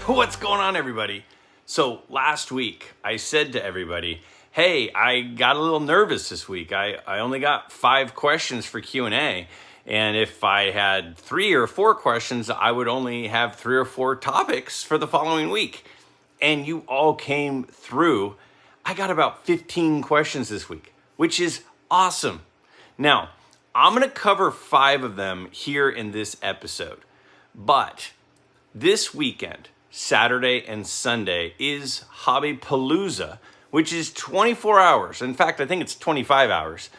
What's going on, everybody? So last week I said to everybody, hey, I got a little nervous this week. I only got 5 questions for Q&A. And if I had 3 or 4 questions, I would only have 3 or 4 topics for the following week. And you all came through. I got about 15 questions this week, which is awesome. Now, I'm going to cover 5 of them here in this episode. But this weekend, Saturday and Sunday, is Hobby Palooza, which is 24 hours. In fact, I think it's 25 hours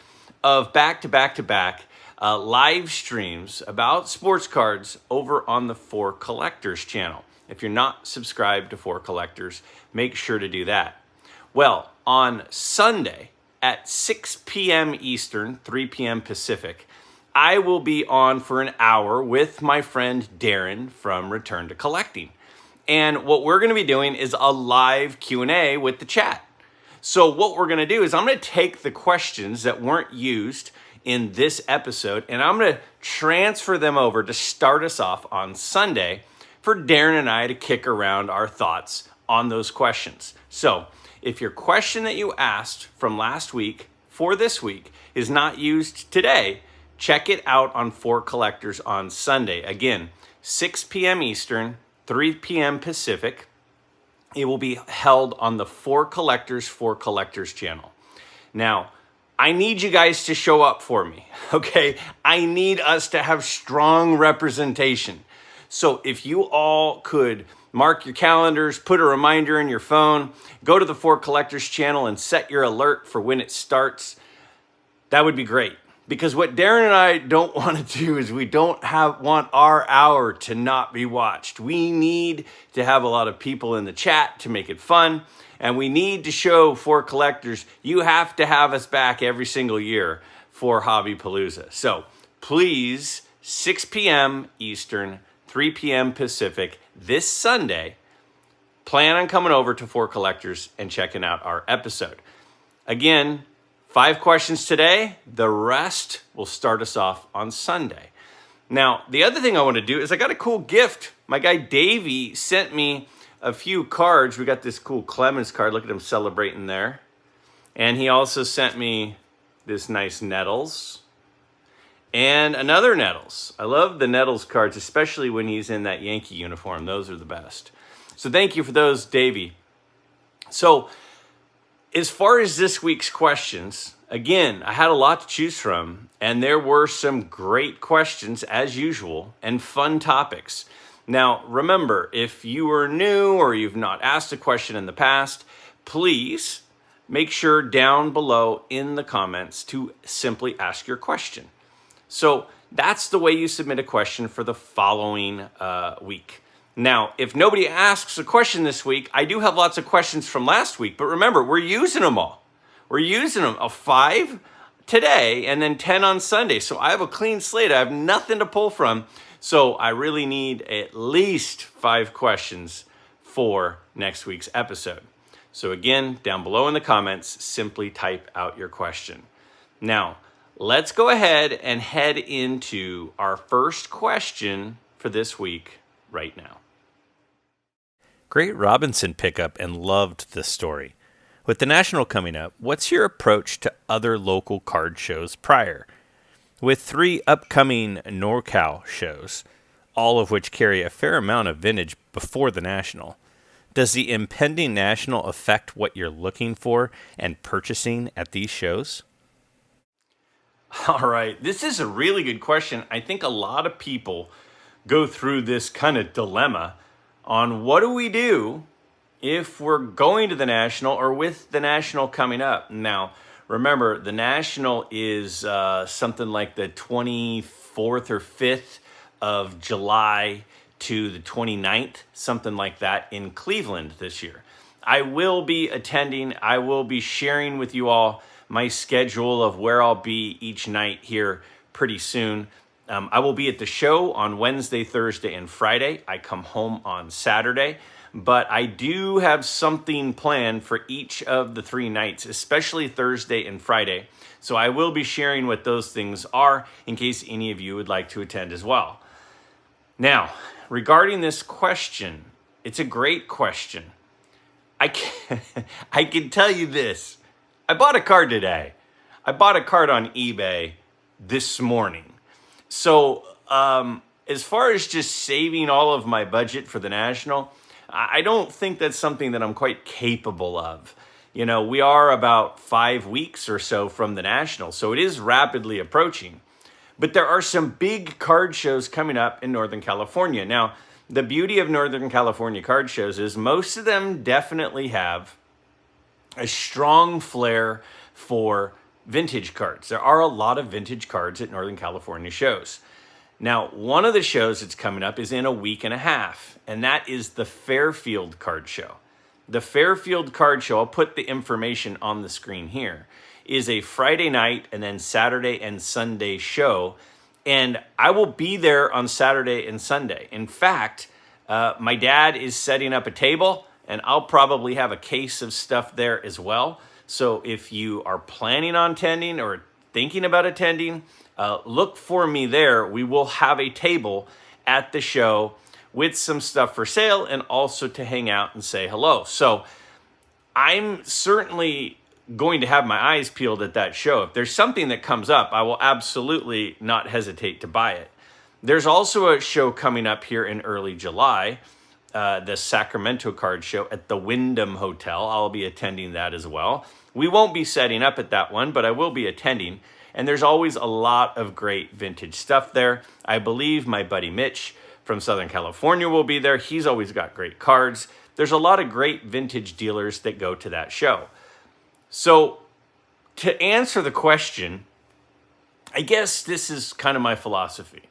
of back-to-back-to-back live streams about sports cards over on the For Collectors channel. If you're not subscribed to For Collectors, make sure to do that. Well, on Sunday at 6 p.m. Eastern, 3 p.m. Pacific, I will be on for an hour with my friend Darren from Return to Collecting. And what we're going to be doing is a live Q&A with the chat. So what we're going to do is I'm going to take the questions that weren't used in this episode and I'm going to transfer them over to start us off on Sunday for Darren and I to kick around our thoughts on those questions. So if your question that you asked from last week for this week is not used today, check it out on For Collectors on Sunday. Again, 6 p.m. Eastern, 3 p.m. Pacific. It will be held on the For Collectors channel. Now, I need you guys to show up for me, okay? I need us to have strong representation. So if you all could mark your calendars, put a reminder in your phone, go to the For Collectors channel and set your alert for when it starts, that would be great. Because what Darren and I don't want to do is we don't want our hour to not be watched. We need to have a lot of people in the chat to make it fun. And we need to show For Collectors, you have to have us back every single year for Hobby Palooza. So please, 6 p.m. Eastern, 3 p.m. Pacific, this Sunday, plan on coming over to For Collectors and checking out our episode. Again, 5 questions today. The rest will start us off on Sunday. Now, the other thing I want to do is I got a cool gift. My guy Davey sent me a few cards. We got this cool Clemens card. Look at him celebrating there. And he also sent me this nice Nettles and another Nettles. I love the Nettles cards, especially when he's in that Yankee uniform. Those are the best. So thank you for those, Davey. So as far as this week's questions, again, I had a lot to choose from, and there were some great questions as usual and fun topics. Now, remember, if you are new or you've not asked a question in the past, please make sure down below in the comments to simply ask your question. So that's the way you submit a question for the following week. Now, if nobody asks a question this week, I do have lots of questions from last week, but remember, we're using them all. We're using them, 5 today and then 10 on Sunday. So I have a clean slate. I have nothing to pull from. So I really need at least 5 questions for next week's episode. So again, down below in the comments, simply type out your question. Now, let's go ahead and head into our first question for this week right now. Great Robinson pickup and loved the story. With the National coming up, what's your approach to other local card shows prior? With 3 upcoming NorCal shows, all of which carry a fair amount of vintage before the National, does the impending National affect what you're looking for and purchasing at these shows? All right, this is a really good question. I think a lot of people go through this kind of dilemma on what do we do if we're going to the National or with the National coming up. Now, remember, the National is something like the 24th or 5th of July to the 29th, something like that, in Cleveland this year. I will be attending. I will be sharing with you all my schedule of where I'll be each night here pretty soon. I will be at the show on Wednesday, Thursday, and Friday. I come home on Saturday, but I do have something planned for each of the 3 nights, especially Thursday and Friday. So I will be sharing what those things are in case any of you would like to attend as well. Now, regarding this question, It's a great question. I can tell you this. I bought a card today. I bought a card on eBay this morning. So as far as just saving all of my budget for the National, I don't think that's something that I'm quite capable of. We are about 5 weeks or so from the National, so it is rapidly approaching. But there are some big card shows coming up in Northern California. Now, the beauty of Northern California card shows is most of them definitely have a strong flair for vintage cards. There are a lot of vintage cards at Northern California shows. Now, one of the shows that's coming up is in a week and a half, and that is the Fairfield Card Show. The Fairfield Card Show, I'll put the information on the screen here, is a Friday night and then Saturday and Sunday show, and I will be there on Saturday and Sunday. In fact, my dad is setting up a table, and I'll probably have a case of stuff there as well. So if you are planning on attending or thinking about attending, look for me there. We will have a table at the show with some stuff for sale and also to hang out and say hello. So I'm certainly going to have my eyes peeled at that show. If there's something that comes up, I will absolutely not hesitate to buy it. There's also a show coming up here in early July, the Sacramento Card Show at the Wyndham Hotel. I'll be attending that as well. We won't be setting up at that one, but I will be attending. And there's always a lot of great vintage stuff there. I believe my buddy Mitch from Southern California will be there. He's always got great cards. There's a lot of great vintage dealers that go to that show. So to answer the question, I guess this is kind of my philosophy.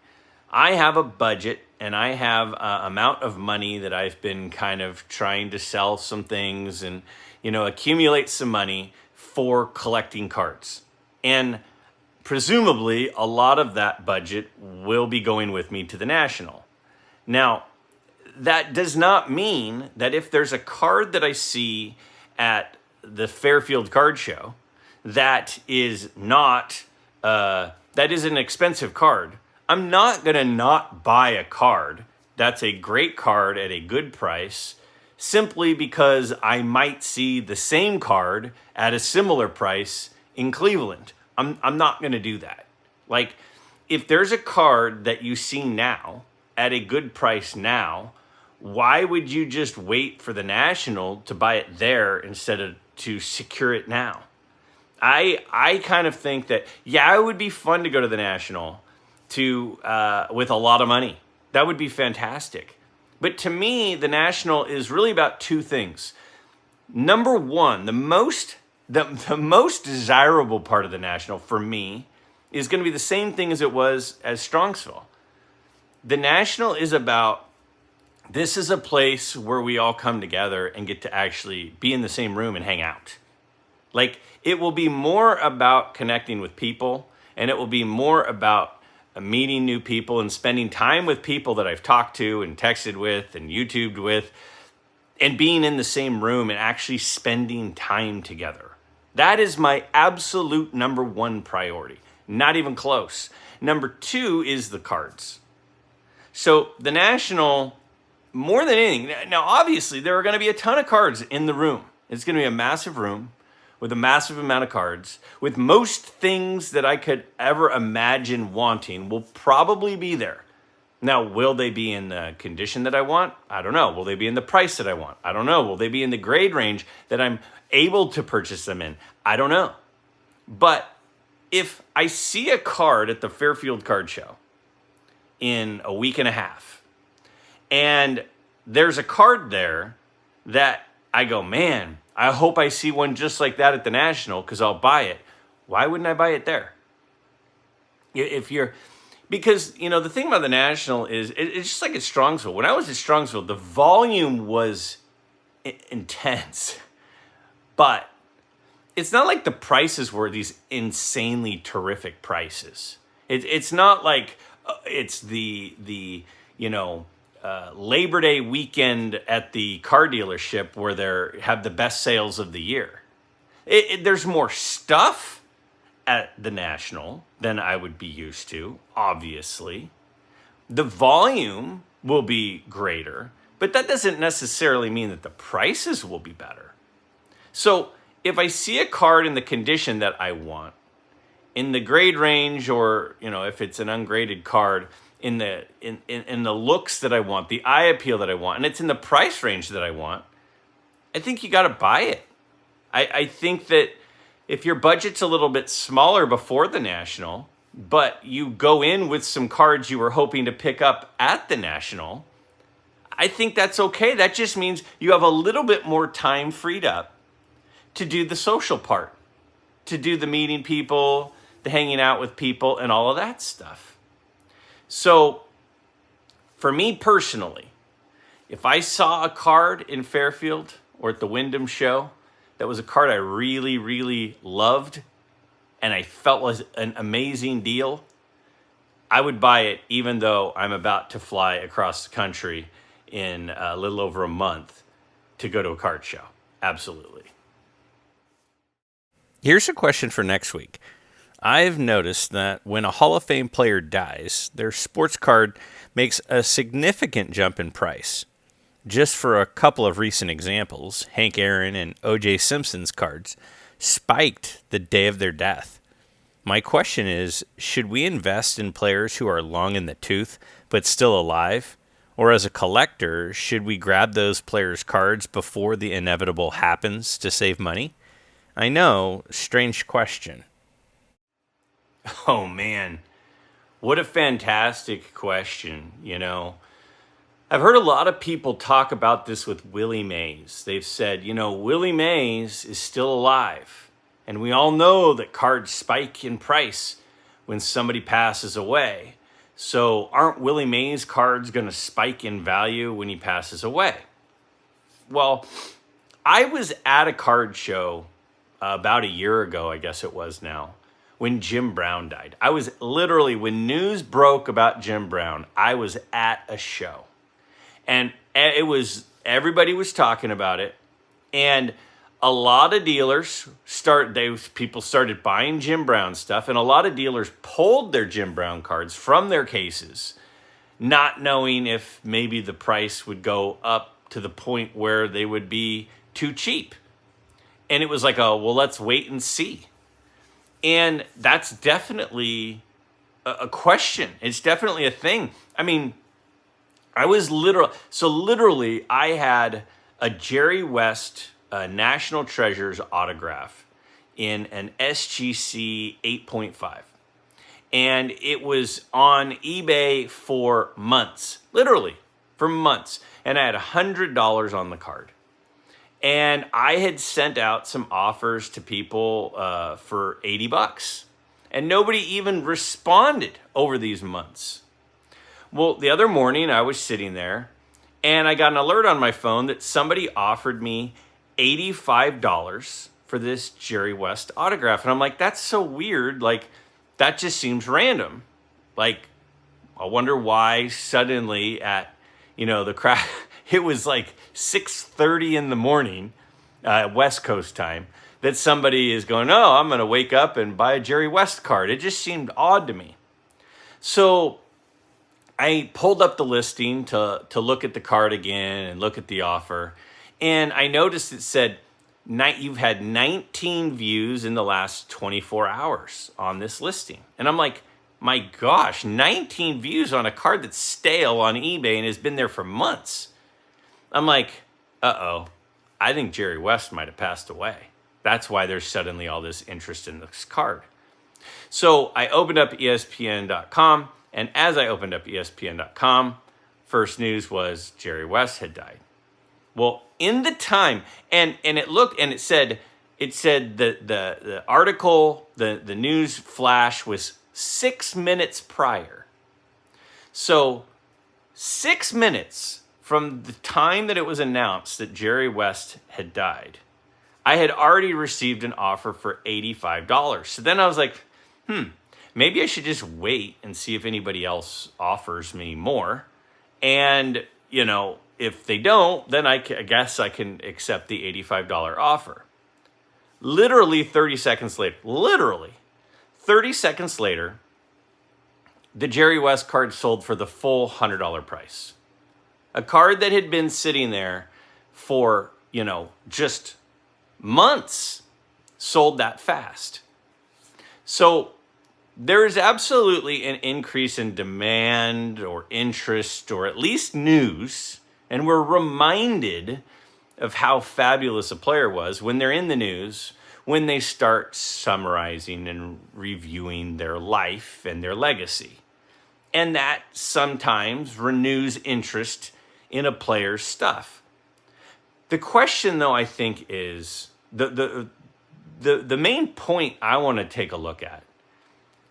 I have a budget and I have an amount of money that I've been kind of trying to sell some things and, accumulate some money for collecting cards. And presumably a lot of that budget will be going with me to the National. Now, that does not mean that if there's a card that I see at the Fairfield Card Show that is not that is an expensive card, I'm not going to not buy a card that's a great card at a good price simply because I might see the same card at a similar price in Cleveland. I'm not going to do that. Like, if there's a card that you see now at a good price now, why would you just wait for the National to buy it there instead of to secure it now? I kind of think that, it would be fun to go to the National with a lot of money. That would be fantastic. But to me, the National is really about two things. Number one, the most desirable part of the National for me is going to be the same thing as it was as Strongsville. The National is about, this is a place where we all come together and get to actually be in the same room and hang out. Like, it will be more about connecting with people, and it will be more about meeting new people and spending time with people that I've talked to and texted with and YouTubed with, and being in the same room and actually spending time together. That is my absolute number one priority. Not even close. Number two is the cards. So the National, more than anything, now obviously there are going to be a ton of cards in the room. It's going to be a massive room with a massive amount of cards, with most things that I could ever imagine wanting will probably be there. Now, will they be in the condition that I want? I don't know. Will they be in the price that I want? I don't know. Will they be in the grade range that I'm able to purchase them in? I don't know. But if I see a card at the Fairfield Card Show in a week and a half, and there's a card there that I go, man, I hope I see one just like that at the National because I'll buy it. Why wouldn't I buy it there? Because the thing about the National is it's just like at Strongsville. When I was at Strongsville, the volume was intense, but it's not like the prices were these insanely terrific prices. It's not like it's the Labor Day weekend at the car dealership where they have the best sales of the year. There's more stuff at the National than I would be used to, obviously. The volume will be greater. But that doesn't necessarily mean that the prices will be better. So if I see a card in the condition that I want, in the grade range, or if it's an ungraded card, in the looks that I want, the eye appeal that I want, and it's in the price range that I want, I think you got to buy it. I think that if your budget's a little bit smaller before the National, but you go in with some cards you were hoping to pick up at the National, I think that's okay. That just means you have a little bit more time freed up to do the social part, to do the meeting people, the hanging out with people, and all of that stuff. So for me personally, if I saw a card in Fairfield or at the Wyndham show that was a card I really, really loved and I felt was an amazing deal, I would buy it even though I'm about to fly across the country in a little over a month to go to a card show. Absolutely. Here's a question for next week. I've noticed that when a Hall of Fame player dies, their sports card makes a significant jump in price. Just for a couple of recent examples, Hank Aaron and O.J. Simpson's cards spiked the day of their death. My question is, should we invest in players who are long in the tooth but still alive? Or as a collector, should we grab those players' cards before the inevitable happens to save money? I know, strange question. Oh man, what a fantastic question, I've heard a lot of people talk about this with Willie Mays. They've said, Willie Mays is still alive. And we all know that cards spike in price when somebody passes away. So aren't Willie Mays cards going to spike in value when he passes away? Well, I was at a card show about a year ago, I guess it was now, when Jim Brown died. I was literally, when news broke about Jim Brown, I was at a show. And everybody was talking about it. And a lot of dealers people started buying Jim Brown stuff, and a lot of dealers pulled their Jim Brown cards from their cases, not knowing if maybe the price would go up to the point where they would be too cheap. And it was like, let's wait and see. And that's definitely a question. It's definitely a thing. I mean, I had a Jerry West National Treasures autograph in an SGC 8.5. And it was on eBay for months, literally for months. And I had $100 on the card. And I had sent out some offers to people for $80. And nobody even responded over these months. Well, the other morning I was sitting there and I got an alert on my phone that somebody offered me $85 for this Jerry West autograph. And I'm like, that's so weird. Like, that just seems random. Like, I wonder why suddenly at, the crack, it was like 6:30 in the morning, West Coast time, that somebody is going, I'm going to wake up and buy a Jerry West card. It just seemed odd to me. So I pulled up the listing to look at the card again and look at the offer. And I noticed it said, you've had 19 views in the last 24 hours on this listing. And I'm like, my gosh, 19 views on a card that's stale on eBay and has been there for months. I'm like, I think Jerry West might have passed away. That's why there's suddenly all this interest in this card. So I opened up ESPN.com, and as I opened up ESPN.com, first news was Jerry West had died. Well, in the time, and it said the article, the news flash was 6 minutes prior. So 6 minutes from the time that it was announced that Jerry West had died, I had already received an offer for $85. So then I was like, maybe I should just wait and see if anybody else offers me more. And, if they don't, then I guess I can accept the $85 offer. Literally 30 seconds later, the Jerry West card sold for the full $100 price. A card that had been sitting there for, just months sold that fast. So there is absolutely an increase in demand or interest or at least news. And we're reminded of how fabulous a player was when they're in the news, when they start summarizing and reviewing their life and their legacy. And that sometimes renews interest in a player's stuff. The question, though, I think is the main point I want to take a look at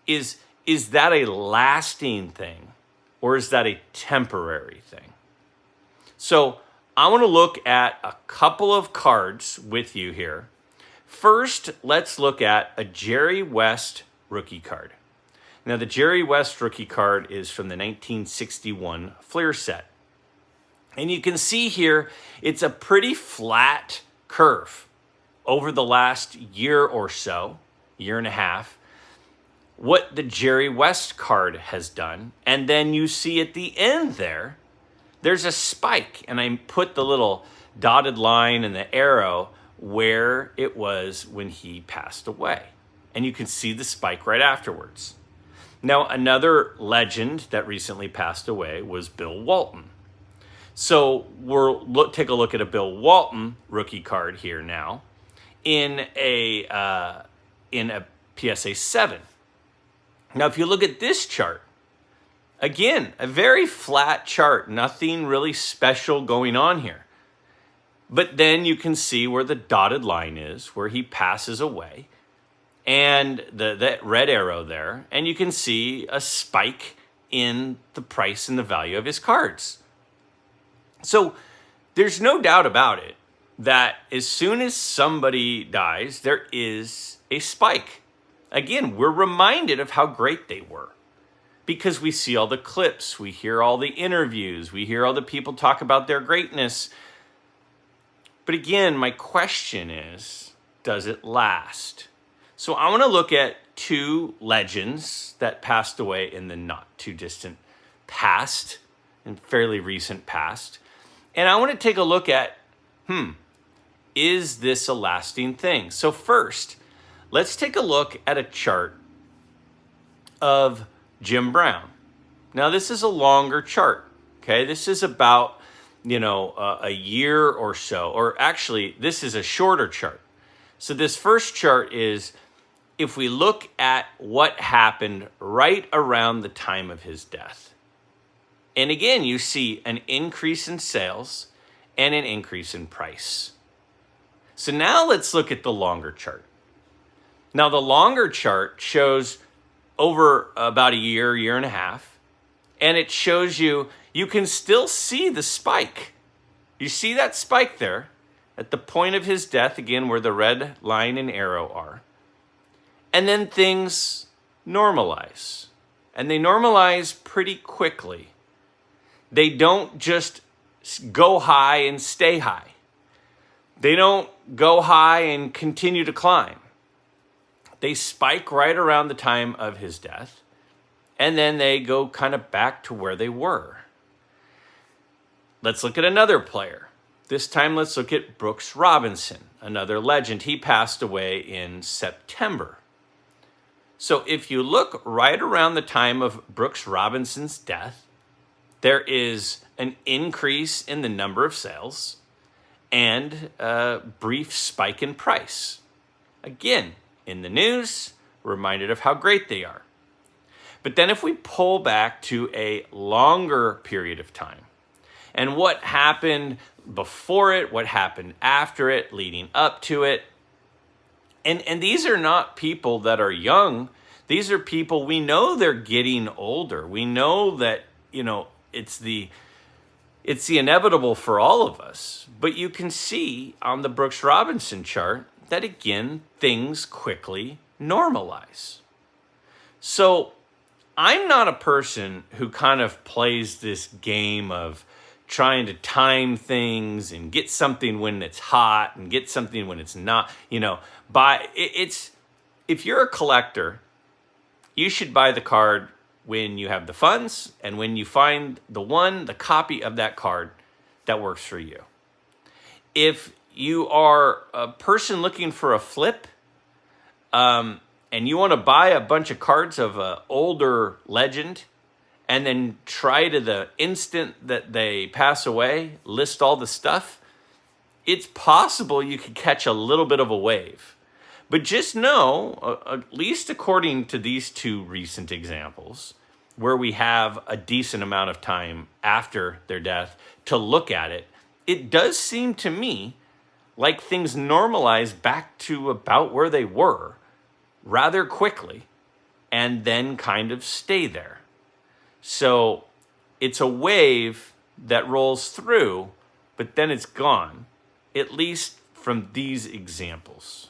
is that a lasting thing or is that a temporary thing? So I want to look at a couple of cards with you here. First, let's look at a Jerry West rookie card. Now, the Jerry West rookie card is from the 1961 Fleer set. And you can see here, it's a pretty flat curve over the last year or so, year and a half, what the Jerry West card has done. And then you see at the end there's a spike. And I put the little dotted line and the arrow where it was when he passed away. And you can see the spike right afterwards. Now, another legend that recently passed away was Bill Walton. So we'll take a look at a Bill Walton rookie card here now in a PSA 7. Now, if you look at this chart, again, a very flat chart, nothing really special going on here. But then you can see where the dotted line is, where he passes away, and that red arrow there, and you can see a spike in the price and the value of his cards. So there's no doubt about it that as soon as somebody dies, there is a spike. Again, we're reminded of how great they were because we see all the clips, we hear all the interviews, we hear all the people talk about their greatness. But again, my question is, does it last? So I want to look at two legends that passed away in the not too distant past and fairly recent past. And I want to take a look at, is this a lasting thing? So first, let's take a look at a chart of Jim Brown. Now, this is a longer chart, okay? This is about, a year or so, or actually, this is a shorter chart. So this first chart is if we look at what happened right around the time of his death. And again, you see an increase in sales and an increase in price. So now let's look at the longer chart. Now, the longer chart shows over about a year and a half, and it shows you can still see the spike. You see that spike there at the point of his death, again, where the red line and arrow are. And then things normalize, and they normalize pretty quickly. They don't just go high and stay high. They don't go high and continue to climb. They spike right around the time of his death, and then they go kind of back to where they were. Let's look at another player. This time, let's look at Brooks Robinson, another legend. He passed away in September. So if you look right around the time of Brooks Robinson's death, there is an increase in the number of sales and a brief spike in price. Again, in the news, reminded of how great they are. But then if we pull back to a longer period of time, and what happened before it, what happened after it, leading up to it, and these are not people that are young. These are people, we know they're getting older. We know that, it's the inevitable for all of us. But you can see on the Brooks Robinson chart that, again, things quickly normalize. So I'm not a person who kind of plays this game of trying to time things and get something when it's hot and get something when it's not, if you're a collector, you should buy the card when you have the funds and when you find the copy of that card that works for you. If you are a person looking for a flip, and you want to buy a bunch of cards of an older legend, and then try to the instant that they pass away, list all the stuff, it's possible you could catch a little bit of a wave. But just know, at least according to these two recent examples, where we have a decent amount of time after their death to look at it, it does seem to me like things normalize back to about where they were rather quickly and then kind of stay there. So it's a wave that rolls through, but then it's gone, at least from these examples.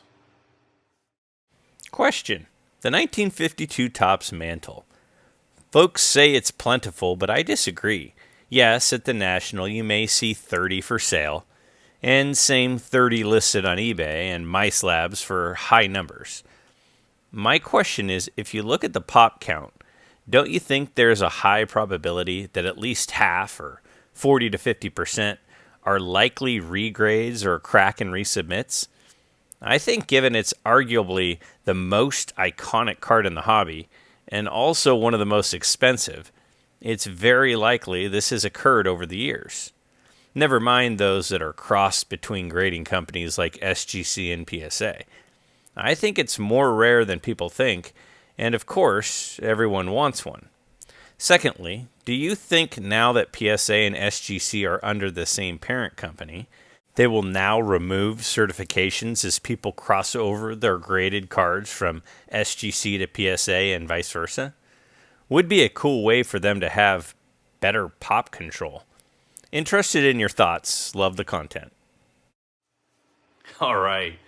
Question. The 1952 Topps mantle. Folks say it's plentiful, but I disagree. Yes, at the National you may see 30 for sale, and same 30 listed on eBay and MySlabs for high numbers. My question is, if you look at the pop count, don't you think there's a high probability that at least half, or 40 to 50%, are likely regrades or crack and resubmits? I think given it's arguably the most iconic card in the hobby, and also one of the most expensive, it's very likely this has occurred over the years. Never mind those that are crossed between grading companies like SGC and PSA. I think it's more rare than people think, and of course, everyone wants one. Secondly, do you think now that PSA and SGC are under the same parent company, they will now remove certifications as people cross over their graded cards from SGC to PSA and vice versa? Would be a cool way for them to have better pop control. Interested in your thoughts. Love the content. All right.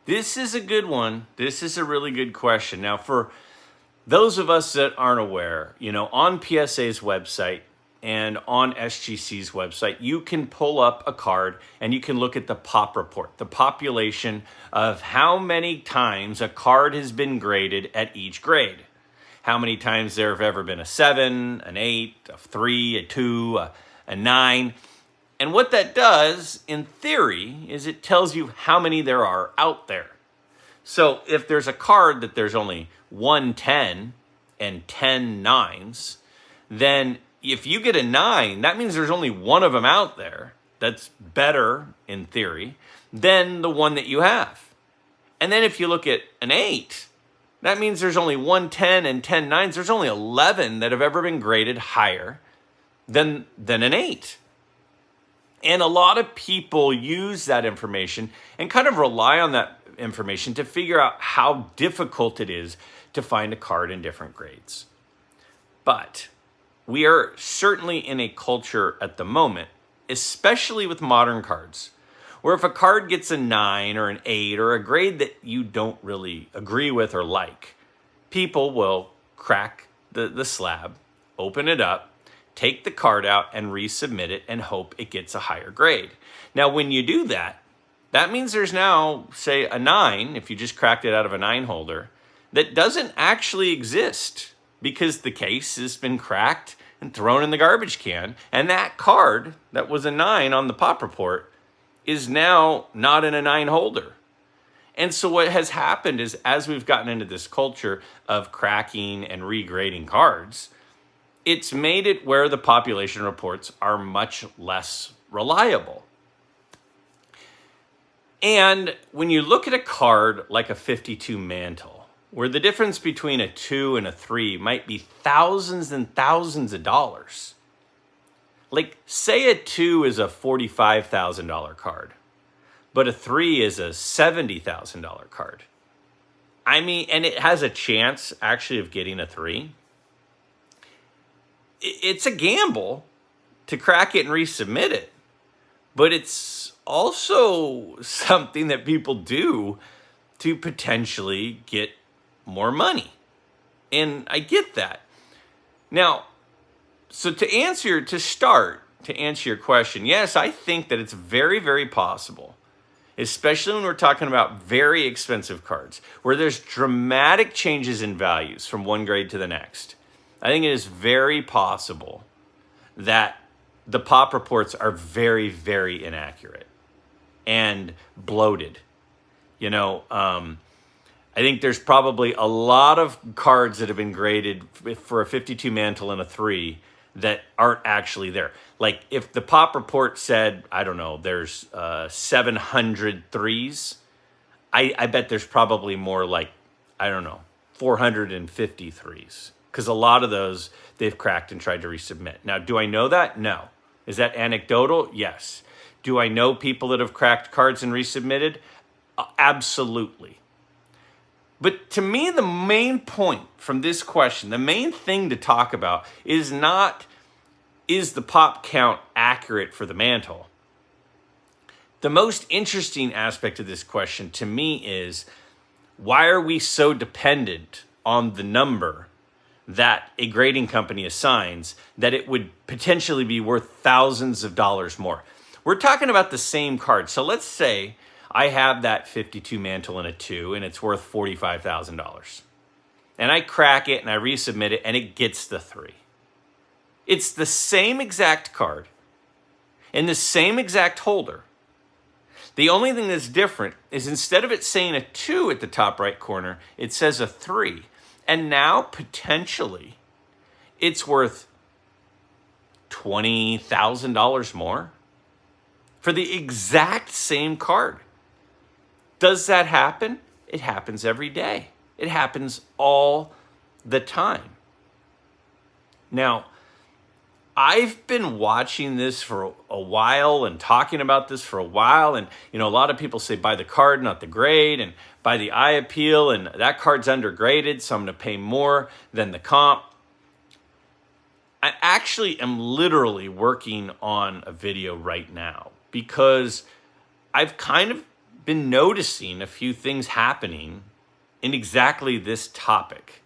This is a good one. This is a really good question. Now, for those of us that aren't aware, on PSA's website and on SGC's website, you can pull up a card and you can look at the pop report, the population of how many times a card has been graded at each grade. How many times there have ever been a 7, an 8, a 3, a 2, a 9. And what that does, in theory, is it tells you how many there are out there. So if there's a card that there's only 1 10 and 10 9s, then if you get a 9, that means there's only one of them out there that's better, in theory, than the one that you have. And then if you look at an 8, that means there's only 1 10 and 10 9s. There's only 11 that have ever been graded higher than an 8. And a lot of people use that information and kind of rely on that information to figure out how difficult it is to find a card in different grades. But we are certainly in a culture at the moment, especially with modern cards, where if a card gets a 9 or an 8 or a grade that you don't really agree with or like, people will crack the slab, open it up, take the card out and resubmit it and hope it gets a higher grade. Now, when you do that, that means there's now, say, a 9, if you just cracked it out of a 9 holder, that doesn't actually exist because the case has been cracked and thrown in the garbage can. And that card that was a 9 on the pop report is now not in a 9 holder. And so what has happened is, as we've gotten into this culture of cracking and regrading cards, it's made it where the population reports are much less reliable. And when you look at a card like a 52 mantle, where the difference between a 2 and a 3 might be thousands and thousands of dollars. Like, say a 2 is a $45,000 card, but a 3 is a $70,000 card. I mean, and it has a chance actually of getting a 3. It's a gamble to crack it and resubmit it, but it's also something that people do to potentially get more money. And I get that. Now, so to answer your question, yes, I think that it's very, very possible, especially when we're talking about very expensive cards, where there's dramatic changes in values from one grade to the next. I think it is very possible that the pop reports are very, very inaccurate and bloated. I think there's probably a lot of cards that have been graded for a 52 mantle and a 3 that aren't actually there. Like if the pop report said, I don't know, there's 700 threes, I bet there's probably more like, I don't know, 450 threes. Because a lot of those they've cracked and tried to resubmit. Now, do I know that? No. Is that anecdotal? Yes. Do I know people that have cracked cards and resubmitted? Absolutely. But to me, the main point from this question, the main thing to talk about is not, is the pop count accurate for the mantle? The most interesting aspect of this question to me is, why are we so dependent on the number that a grading company assigns that it would potentially be worth thousands of dollars more? We're talking about the same card. So let's say I have that 52 mantle and a 2, and it's worth $45,000. And I crack it and I resubmit it, and it gets the 3. It's the same exact card in the same exact holder. The only thing that's different is instead of it saying a 2 at the top right corner, it says a 3. And now, potentially, it's worth $20,000 more for the exact same card. Does that happen? It happens every day. It happens all the time. Now, I've been watching this for a while and talking about this for a while. And, a lot of people say buy the card, not the grade, and buy the eye appeal, and that card's undergraded, so I'm going to pay more than the comp. I actually am literally working on a video right now because I've kind of been noticing a few things happening in exactly this topic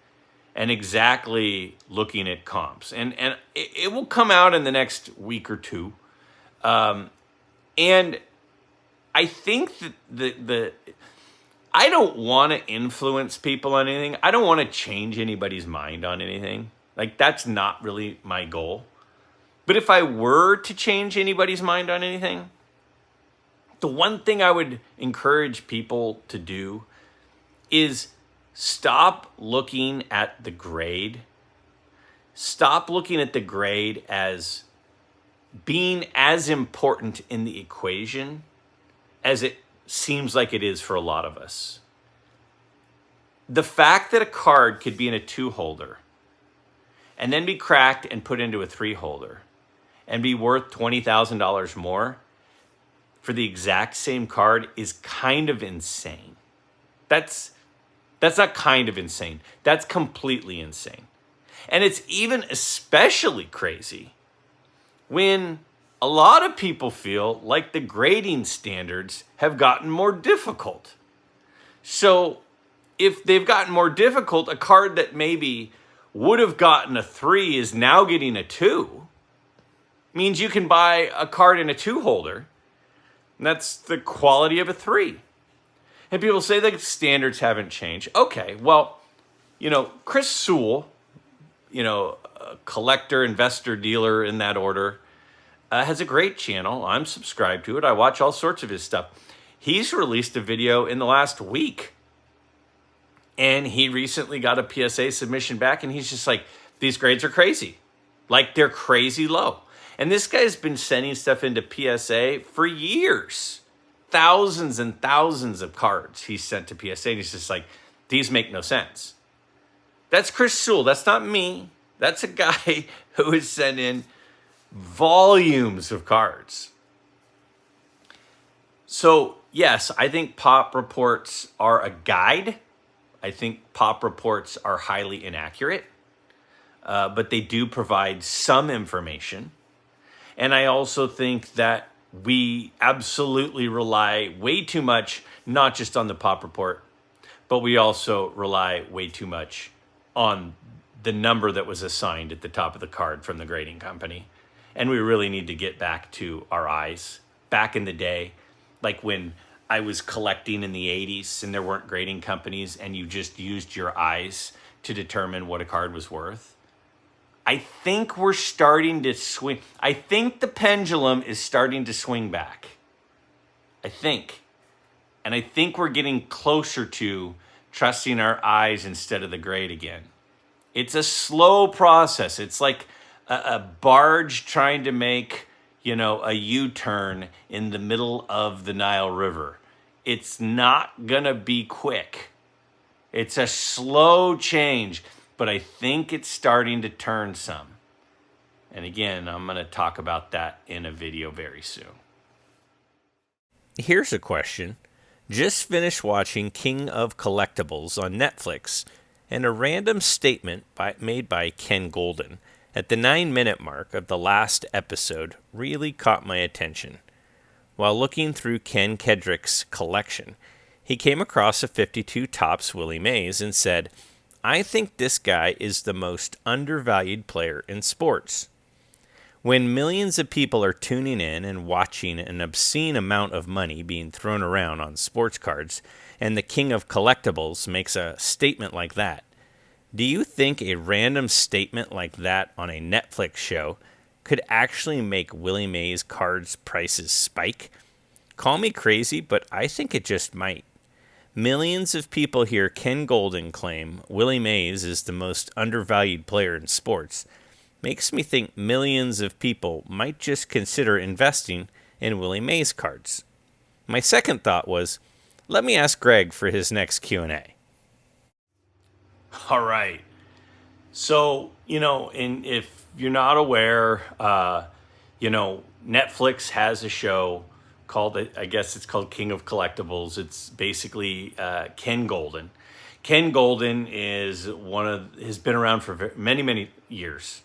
and exactly looking at comps. And it will come out in the next week or two. And I think that I don't want to influence people on anything. I don't want to change anybody's mind on anything. Like, that's not really my goal. But if I were to change anybody's mind on anything, the one thing I would encourage people to do is stop looking at the grade. Stop looking at the grade as being as important in the equation as it seems like it is for a lot of us. The fact that a card could be in a 2 holder and then be cracked and put into a 3 holder and be worth $20,000 more for the exact same card is kind of insane. That's not kind of insane. That's completely insane. And it's even especially crazy when a lot of people feel like the grading standards have gotten more difficult. So if they've gotten more difficult, a card that maybe would have gotten a 3 is now getting a 2. Means you can buy a card in a 2 holder. And that's the quality of a 3. And people say the standards haven't changed. Okay, well, Chris Sewell, a collector, investor, dealer in that order, has a great channel. I'm subscribed to it. I watch all sorts of his stuff. He's released a video in the last week. And he recently got a PSA submission back, and he's just like, these grades are crazy. Like, they're crazy low. And this guy's been sending stuff into PSA for years. Thousands and thousands of cards he's sent to PSA, and he's just like, these make no sense. That's Chris Sewell. That's not me. That's a guy who has sent in volumes of cards. So, yes, I think pop reports are a guide. I think pop reports are highly inaccurate, but they do provide some information. And I also think that we absolutely rely way too much, not just on the pop report, but we also rely way too much on the number that was assigned at the top of the card from the grading company. And we really need to get back to our eyes. Back in the day, like when I was collecting in the 80s and there weren't grading companies and you just used your eyes to determine what a card was worth. I think we're starting to swing. I think the pendulum is starting to swing back. I think. And I think we're getting closer to trusting our eyes instead of the grade again. It's a slow process. It's like a barge trying to make, a U-turn in the middle of the Nile River. It's not going to be quick. It's a slow change, but I think it's starting to turn some. And again, I'm going to talk about that in a video very soon. Here's a question. Just finished watching King of Collectibles on Netflix, and a random statement made by Ken Golden at the 9-minute mark of the last episode really caught my attention. While looking through Ken Kedrick's collection, he came across a 52 Topps Willie Mays and said, "I think this guy is the most undervalued player in sports." When millions of people are tuning in and watching an obscene amount of money being thrown around on sports cards, and the King of Collectibles makes a statement like that, do you think a random statement like that on a Netflix show could actually make Willie Mays cards prices spike? Call me crazy, but I think it just might. Millions of people hear Ken Golden claim Willie Mays is the most undervalued player in sports. Makes me think millions of people might just consider investing in Willie Mays cards. My second thought was, let me ask Greg for his next Q&A. All right. So, if you're not aware, Netflix has a show called, I guess it's called King of Collectibles. It's basically Ken Golden. Ken Golden has been around for many, many years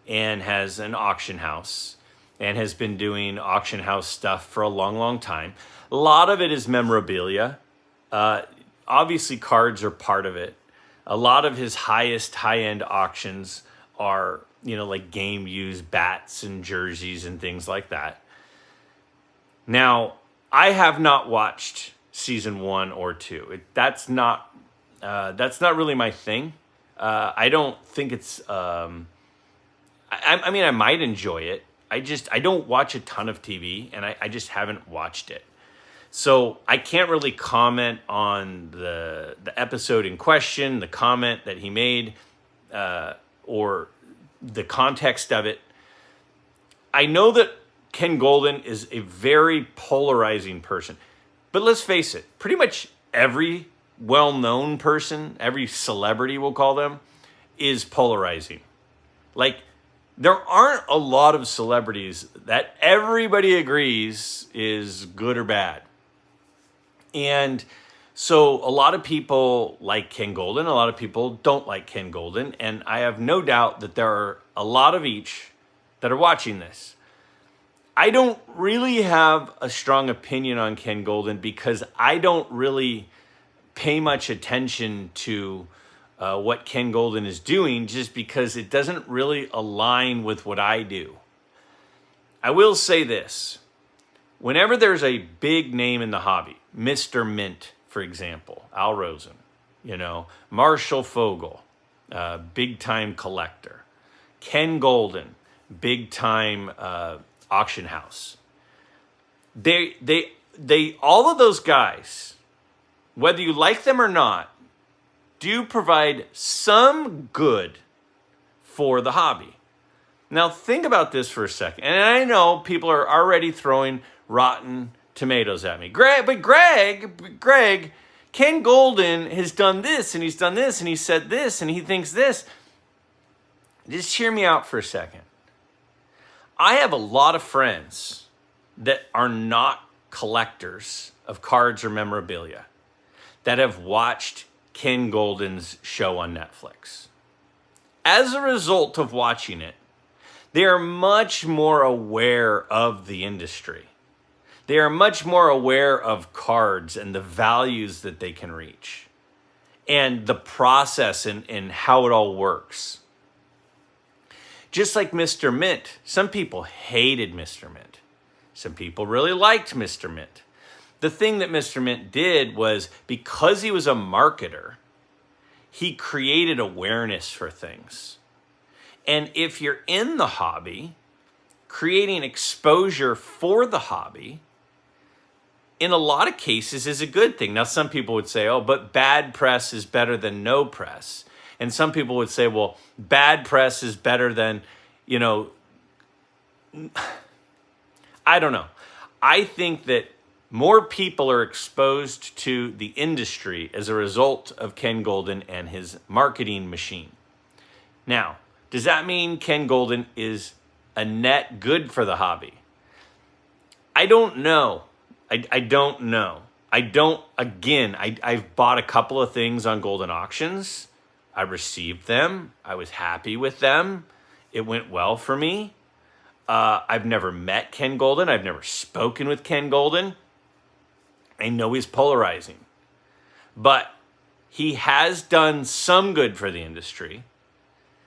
and has an auction house and has been doing auction house stuff for a long, long time. A lot of it is memorabilia. Obviously, cards are part of it. A lot of his high-end auctions are, like game-used bats and jerseys and things like that. Now, I have not watched season 1 or 2. That's not really my thing. I don't think it's. I might enjoy it. I don't watch a ton of TV, and I just haven't watched it. So I can't really comment on the episode in question, the comment that he made, or the context of it. I know that Ken Golden is a very polarizing person. But let's face it, pretty much every well-known person, every celebrity, we'll call them, is polarizing. Like, there aren't a lot of celebrities that everybody agrees is good or bad. And so a lot of people like Ken Golden, a lot of people don't like Ken Golden, and I have no doubt that there are a lot of each that are watching this. I don't really have a strong opinion on Ken Golden because I don't really pay much attention to what Ken Golden is doing just because it doesn't really align with what I do. I will say this. Whenever there's a big name in the hobby, Mr. Mint, for example, Al Rosen, Marshall Fogel, big-time collector, Ken Golden, big-time auction house. They all of those guys, whether you like them or not, do provide some good for the hobby. Now think about this for a second. And I know people are already throwing rotten tomatoes at me. Greg, Ken Golden has done this and he's done this and he said this and he thinks this. Just hear me out for a second. I have a lot of friends that are not collectors of cards or memorabilia that have watched Ken Golden's show on Netflix. As a result of watching it, they are much more aware of the industry. They are much more aware of cards and the values that they can reach and the process and how it all works. Just like Mr. Mint, some people hated Mr. Mint. Some people really liked Mr. Mint. The thing that Mr. Mint did was, because he was a marketer, he created awareness for things. And if you're in the hobby, creating exposure for the hobby, in a lot of cases, is a good thing. Now, some people would say, oh, but bad press is better than no press. And some people would say, well, bad press is better than, I don't know. I think that more people are exposed to the industry as a result of Ken Golden and his marketing machine. Now, does that mean Ken Golden is a net good for the hobby? I don't know. I don't know. I've bought a couple of things on Golden Auctions. I received them. I was happy with them. It went well for me. I've never met Ken Golden. I've never spoken with Ken Golden. I know he's polarizing. But he has done some good for the industry.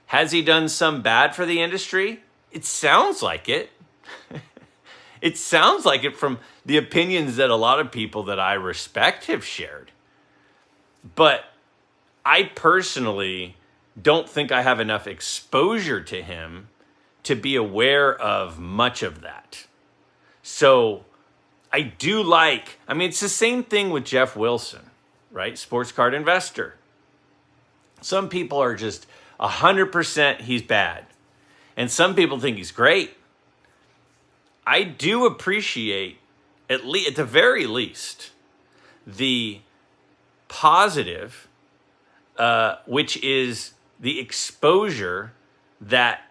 Has he done some bad for the industry? It sounds like it. It sounds like it from the opinions that a lot of people that I respect have shared. But I personally don't think I have enough exposure to him to be aware of much of that. So I do it's the same thing with Jeff Wilson, right? Sports card investor. Some people are just 100% he's bad. And some people think he's great. I do appreciate, at the very least, the positive, which is the exposure that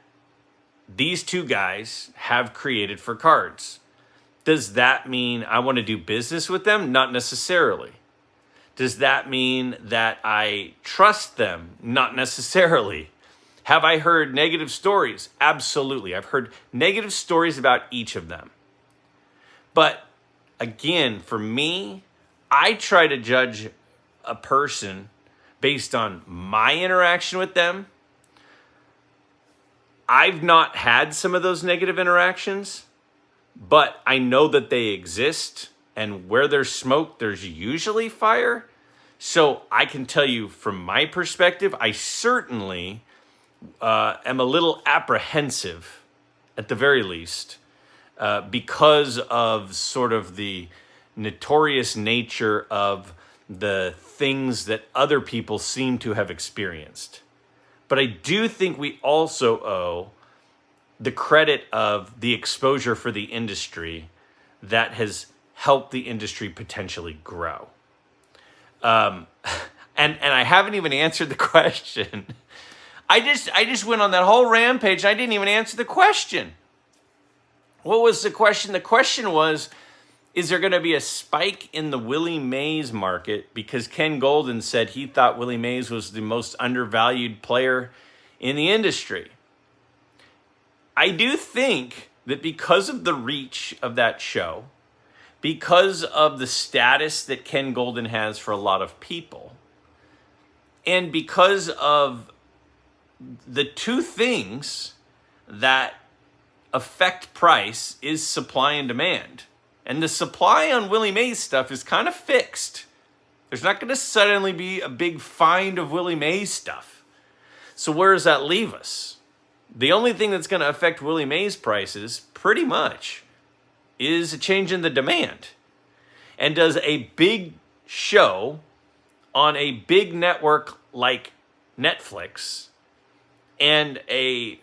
these two guys have created for cards. Does that mean I want to do business with them? Not necessarily. Does that mean that I trust them? Not necessarily. Have I heard negative stories? Absolutely. I've heard negative stories about each of them. But again, for me, I try to judge a person based on my interaction with them. I've not had some of those negative interactions, but I know that they exist, and where there's smoke, there's usually fire. So I can tell you from my perspective, I certainly am a little apprehensive, at the very least, because of sort of the notorious nature of the things that other people seem to have experienced. But I do think we also owe the credit of the exposure for the industry that has helped the industry potentially grow. And I haven't even answered the question. I just went on that whole rampage and I didn't even answer the question. What was the question? The question was, is there going to be a spike in the Willie Mays market because Ken Golden said he thought Willie Mays was the most undervalued player in the industry? I do think that because of the reach of that show, because of the status that Ken Golden has for a lot of people, and because of the two things that affect price is supply and demand. And the supply on Willie Mays stuff is kind of fixed. There's not going to suddenly be a big find of Willie Mays stuff. So where does that leave us? The only thing that's going to affect Willie Mays prices, pretty much, is a change in the demand. And does a big show on a big network like Netflix and a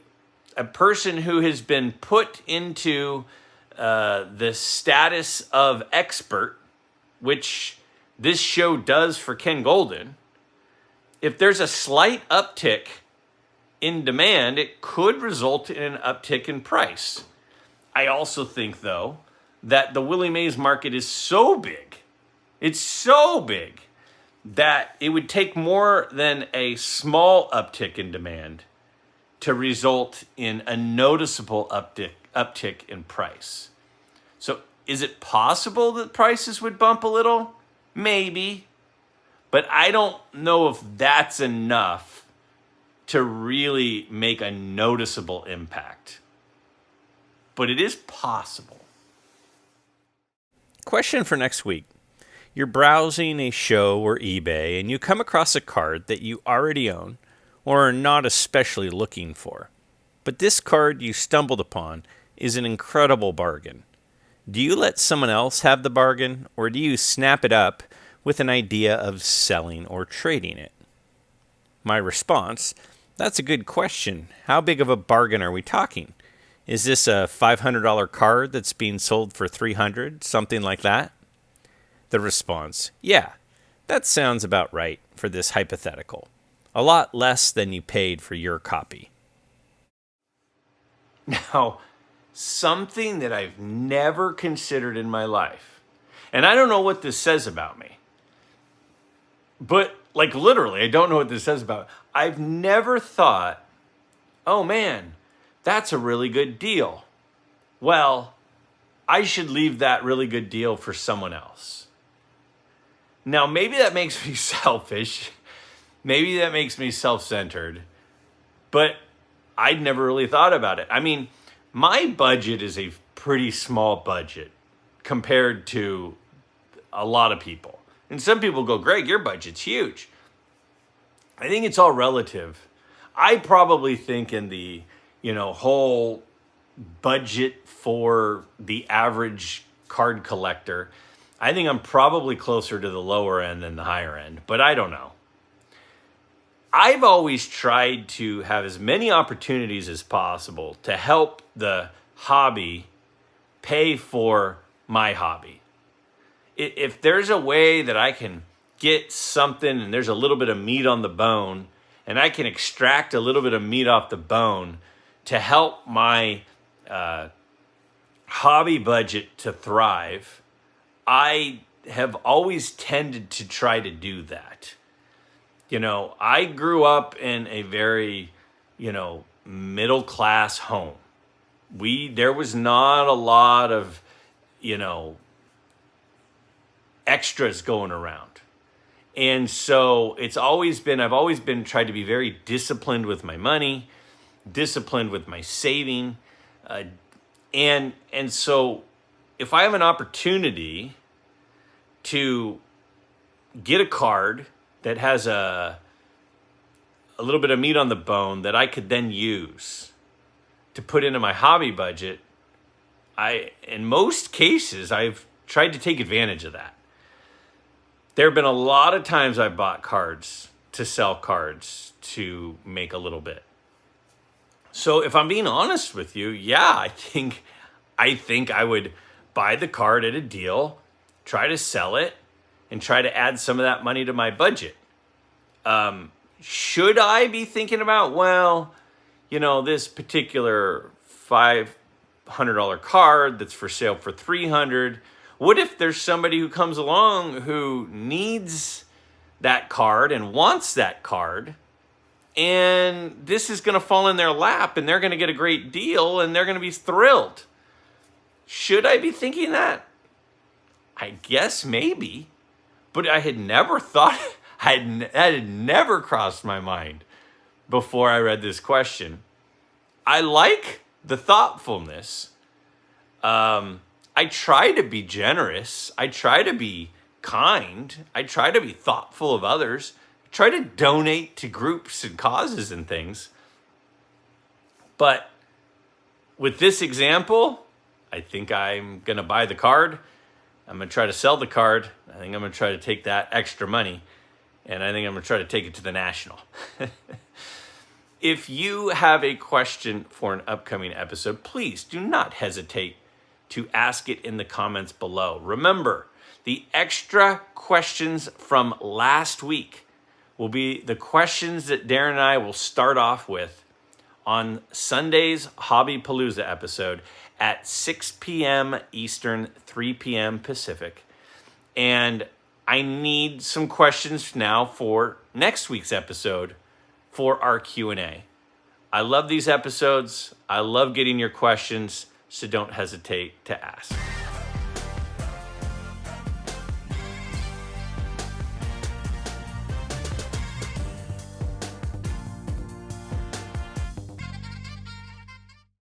person who has been put into the status of expert, which this show does for Ken Golden, if there's a slight uptick in demand, it could result in an uptick in price. I also think, though, that the Willie Mays market is so big, it's so big, that it would take more than a small uptick in demand to result in a noticeable uptick in price. So is it possible that prices would bump a little? Maybe. But I don't know if that's enough to really make a noticeable impact. But it is possible. Question for next week. You're browsing a show or eBay and you come across a card that you already own or are not especially looking for. but this card you stumbled upon is an incredible bargain. Do you let someone else have the bargain, or do you snap it up with an idea of selling or trading it? My response: that's a good question. How big of a bargain are we talking? Is this a $500 card that's being sold for $300, something like that? The response: yeah, that sounds about right for this hypothetical. A lot less than you paid for your copy. Now, something that I've never considered in my life, and I don't know what this says about me, but like literally, I don't know what this says about me. I've never thought, oh man, that's a really good deal. Well, I should leave that really good deal for someone else. Now, maybe that makes me selfish. Maybe that makes me self-centered. But I'd never really thought about it. I mean, my budget is a pretty small budget compared to a lot of people. And some people go, Greg, your budget's huge. I think it's all relative. I probably think in the, whole budget for the average card collector, I think I'm probably closer to the lower end than the higher end, but I don't know. I've always tried to have as many opportunities as possible to help the hobby pay for my hobby. If there's a way that I can get something and there's a little bit of meat on the bone, and I can extract a little bit of meat off the bone to help my hobby budget to thrive, I have always tended to try to do that. I grew up in a very, middle class home. There was not a lot of, extras going around. And so I've always been tried to be very disciplined with my money, disciplined with my saving. And so if I have an opportunity to get a card that has a little bit of meat on the bone that I could then use to put into my hobby budget, in most cases, I've tried to take advantage of that. There have been a lot of times I've bought cards to sell cards to make a little bit. So if I'm being honest with you, yeah, I think I would buy the card at a deal, try to sell it, and try to add some of that money to my budget. Should I be thinking about, this particular $500 card that's for sale for $300? What if there's somebody who comes along who needs that card and wants that card, and this is going to fall in their lap and they're going to get a great deal and they're going to be thrilled? Should I be thinking that? I guess maybe, but I had never thought, that had never crossed my mind before I read this question. I like the thoughtfulness. I try to be generous. I try to be kind. I try to be thoughtful of others. I try to donate to groups and causes and things. But with this example, I think I'm going to buy the card. I'm going to try to sell the card. I think I'm going to try to take that extra money, and I think I'm going to try to take it to the National. If you have a question for an upcoming episode, please do not hesitate to ask it in the comments below. Remember, the extra questions from last week will be the questions that Darren and I will start off with on Sunday's Hobby Palooza episode at 6 p.m. Eastern, 3 p.m. Pacific. And I need some questions now for next week's episode for our Q&A. I love these episodes. I love getting your questions, so don't hesitate to ask.